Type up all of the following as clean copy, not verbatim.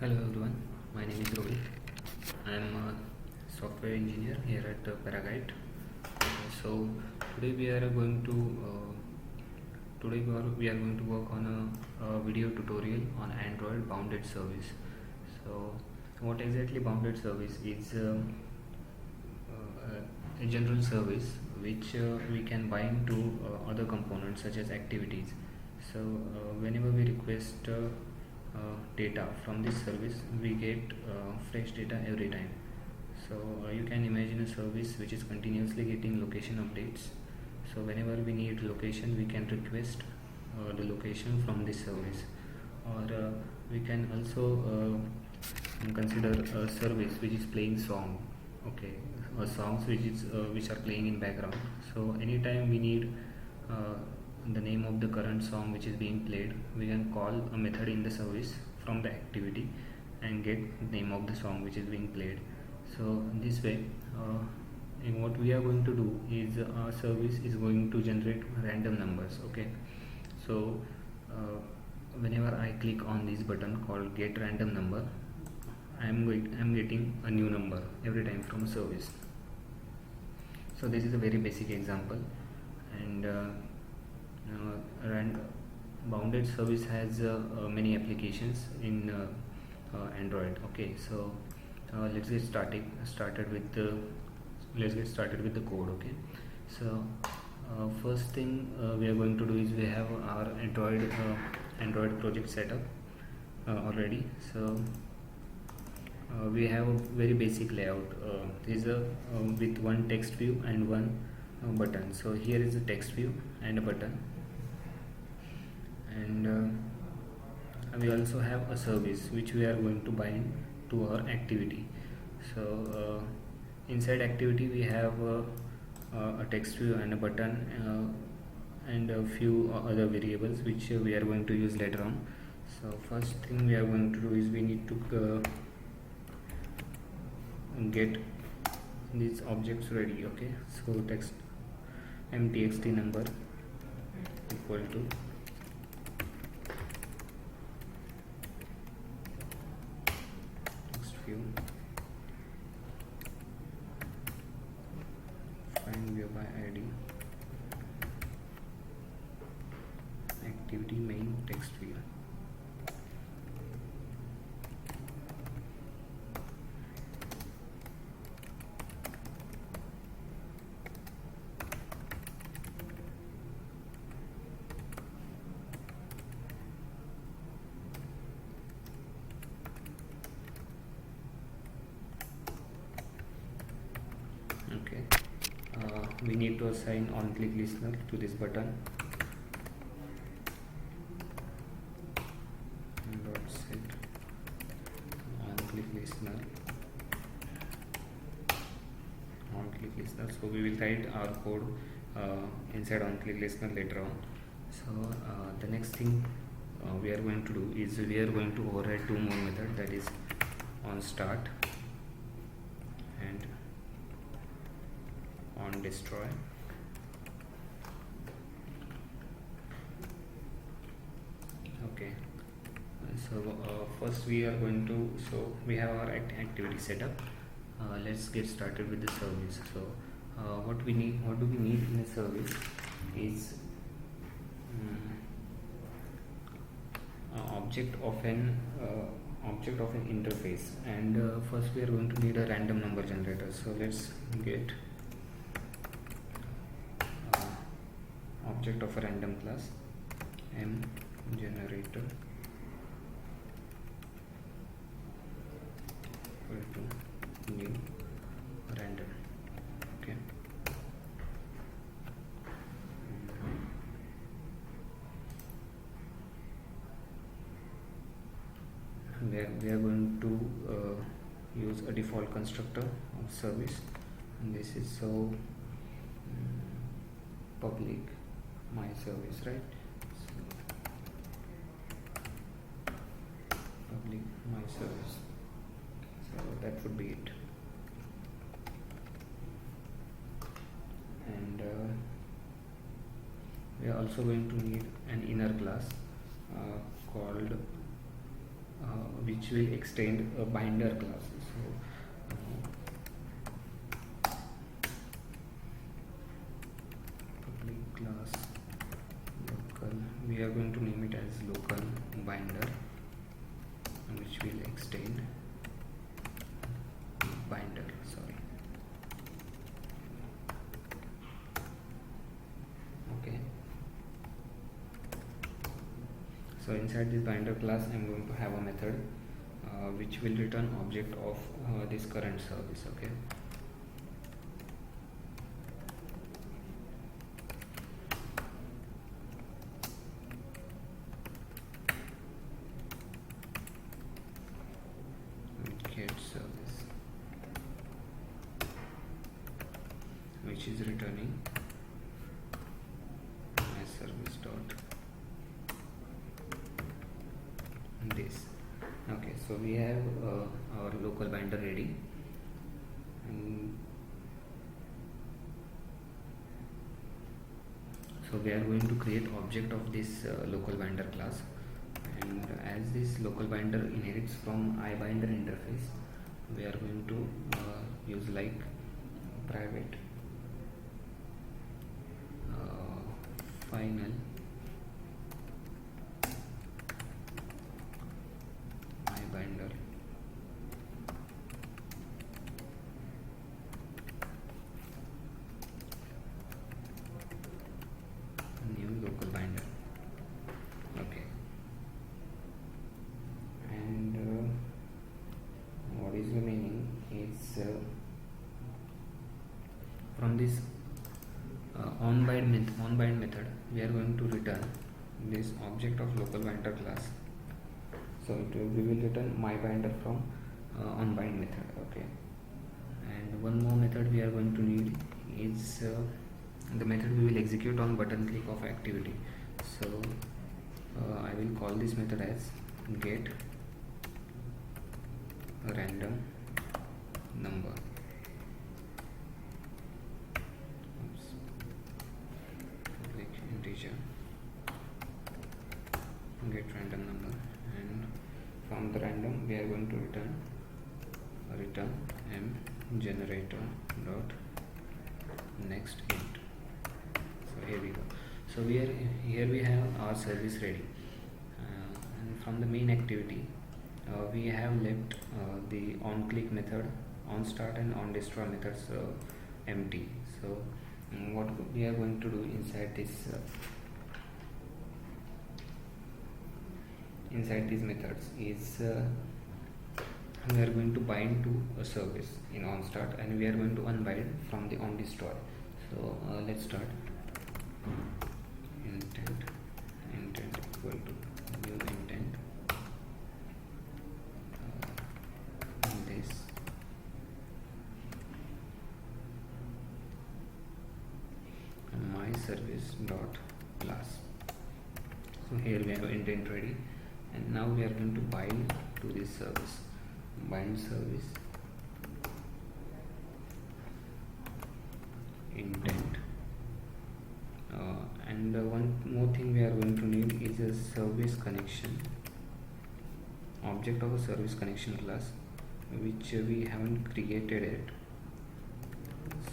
Hello everyone, my name is Rohit. I am a software engineer here at Paraguide. So today we are going to work on a video tutorial on Android bounded service. So what exactly bounded service is? A general service which we can bind to other components such as activities. So whenever we request data from this service, we get fresh data every time. So you can imagine a service which is continuously getting location updates. So whenever we need location, we can request the location from this service, or we can also consider a service which is playing song. Okay, songs which are playing in background. So anytime we need the name of the current song which is being played, we can call a method in the service from the activity and get name of the song which is being played. So this way, what we are going to do is our service is going to generate random numbers. Okay, so whenever I click on this button called get random number, I'm getting a new number every time from a service. So this is a very basic example, and bounded service has many applications in Android. Okay, so let's get started with the code. Okay, so first thing we are going to do is we have our Android project set up already. So we have a very basic layout. This is with one text view and one button. So here is a text view and a button, and we also have a service which we are going to bind to our activity. So inside activity we have a text view and a button and a few other variables which we are going to use later on. So first thing we are going to do is we need to get these objects ready. Okay, so text mtxt number equal to text view find view by id activity main text view. Okay, we need to assign on click listener to this button. Dot set on click listener so we will write our code inside on click listener later on. So the next thing we are going to do is we are going to override two more methods, that is on start and on destroy. Okay, so first we are going to, so we have our activity set up. Let's get started with the service. So what do we need in a service is object of an interface, and first we are going to need a random number generator. So let's get object of a random class m generator equal to new random. Okay, we are going to use a default constructor of service, and this is so public my service, right? So public my service, so that would be it. And we are also going to need an inner class called which will extend a binder class. So public class local, we are going to name it as local binder, which will extend binder, sorry. Okay, so inside this binder class I'm going to have a method which will return object of this current service. Okay, get service, which is returning my service dot this. Okay, so we have our local binder ready, and so we are going to create object of this local binder class. And as this local binder inherits from IBinder interface, we are going to use like private final IBinder new local binder. Okay, and what is remaining is from this onBind method we are going to return this object of local binder class. So we will return my binder from onBind method. Okay, and one more method we are going to need is the method we will execute on button click of activity. So I will call this method as get random number. Public integer get random number, and from the random we are going to return m generator dot next int. So here we go. So here we have our service ready, and from the main activity we have left the on click method, on start and on destroy methods empty. So what we are going to do inside these methods is we are going to bind to a service in on start, and we are going to unbind from the on destroy. So let's start. Intent equal to new intent this my service dot class. So here we have intent ready, and now we are going to bind to this service. Bind service intent, and one more thing we are going to need is a service connection, object of a service connection class, which we haven't created it.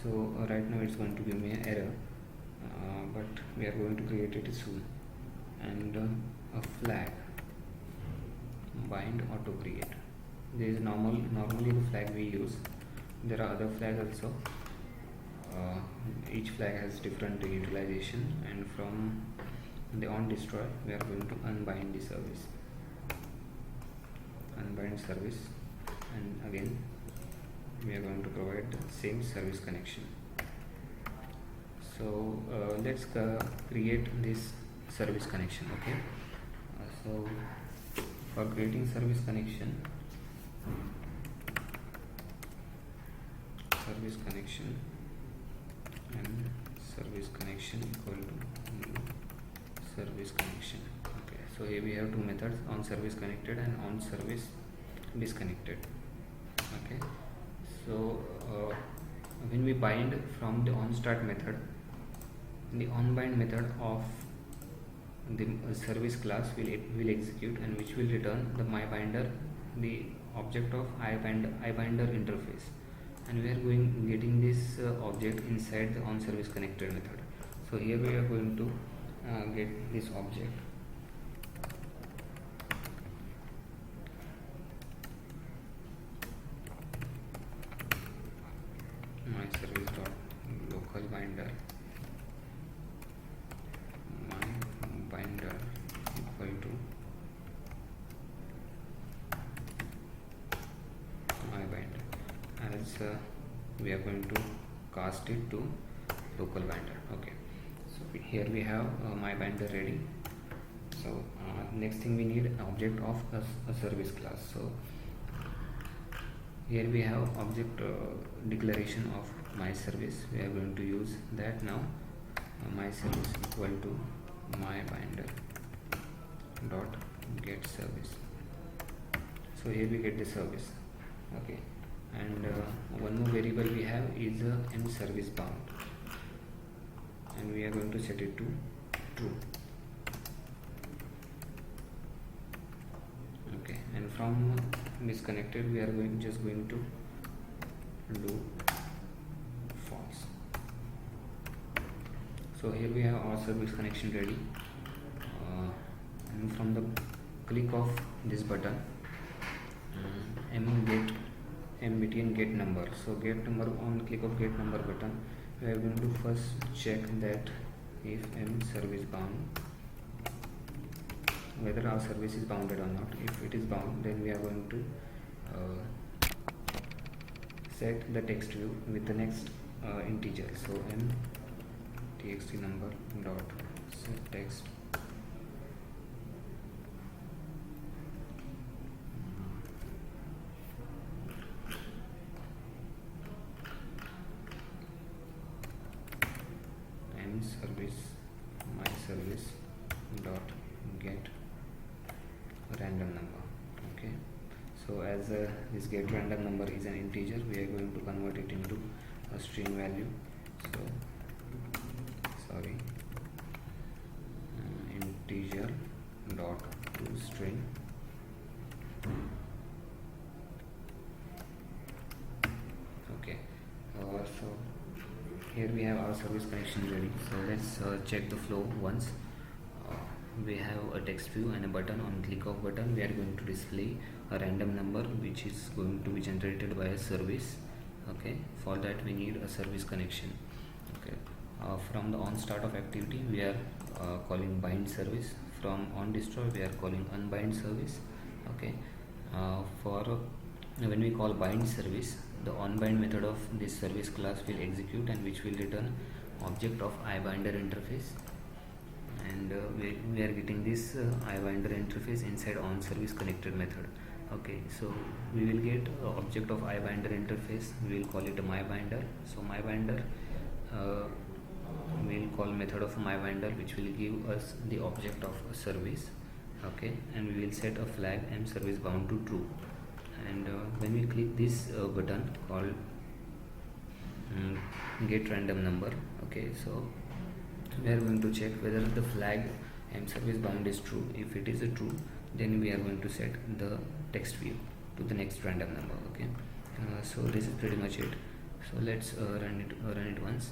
So right now it's going to give me an error, but we are going to create it soon. And a flag bind auto create. This is normally the flag we use. There are other flags also. Each flag has different utilization, and from the on destroy we are going to unbind the service, unbind service, and again we are going to provide the same service connection. So let's create this service connection. Okay, so for creating service connection and service connection equal to new service connection. Okay, so here we have two methods, on service connected and on service disconnected. Okay, so when we bind from the on start method, the on bind method of the service class will execute and which will return the MyBinder, the object of IBinder interface, and we are getting this object inside the onService connected method. So here we are going to get this object. MyService.localBinder MyBinder equal to MyBinder, as we are going to cast it to local binder. Okay, so here we have MyBinder ready. So next thing, we need an object of a service class. So here we have object declaration of my service. We are going to use that now. My service equal to MyBinder dot get service. So here we get the service. Okay, and one more variable we have is mService bound, and we are going to set it to true. Okay, and from disconnected we are just going to do false. So here we have our service connection ready, and from the click of this button, mbtn get number. So get number, on click of get number button, we are going to first check that if mService bound, whether our service is bounded or not. If it is bound, then we are going to set the text view with the next integer. So mtxt number dot set text mService myService dot get random number. Okay, so as this get random number is an integer, we are going to convert it into a string value. So sorry, integer dot to string. Okay, so here we have our service connection ready. So let's check the flow once. We have a text view and a button. On click of button, we are going to display a random number which is going to be generated by a service. Okay, for that we need a service connection. Okay, from the on start of activity, we are calling bind service. From on destroy, we are calling unbind service. Okay, for when we call bind service, the onBind method of this service class will execute and which will return object of IBinder interface, and we are getting this IBinder interface inside onService connected method. Okay, so we will get object of IBinder interface, we will call it a MyBinder. So MyBinder, we will call method of MyBinder which will give us the object of a service. Okay, and we will set a flag mService bound to true, and when we click this button called get random number. Okay, so we are going to check whether the flag mService bound is true. If it is a true, then we are going to set the text view to the next random number. Okay, so this is pretty much it. So let's run it once.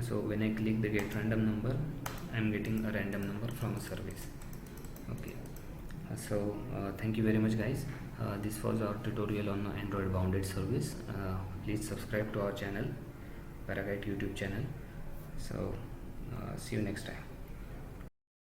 So when I click the get random number, I am getting a random number from a service. Okay, so thank you very much guys. This was our tutorial on Android bounded service. Please subscribe to our channel, Paraguide YouTube channel. So see you next time.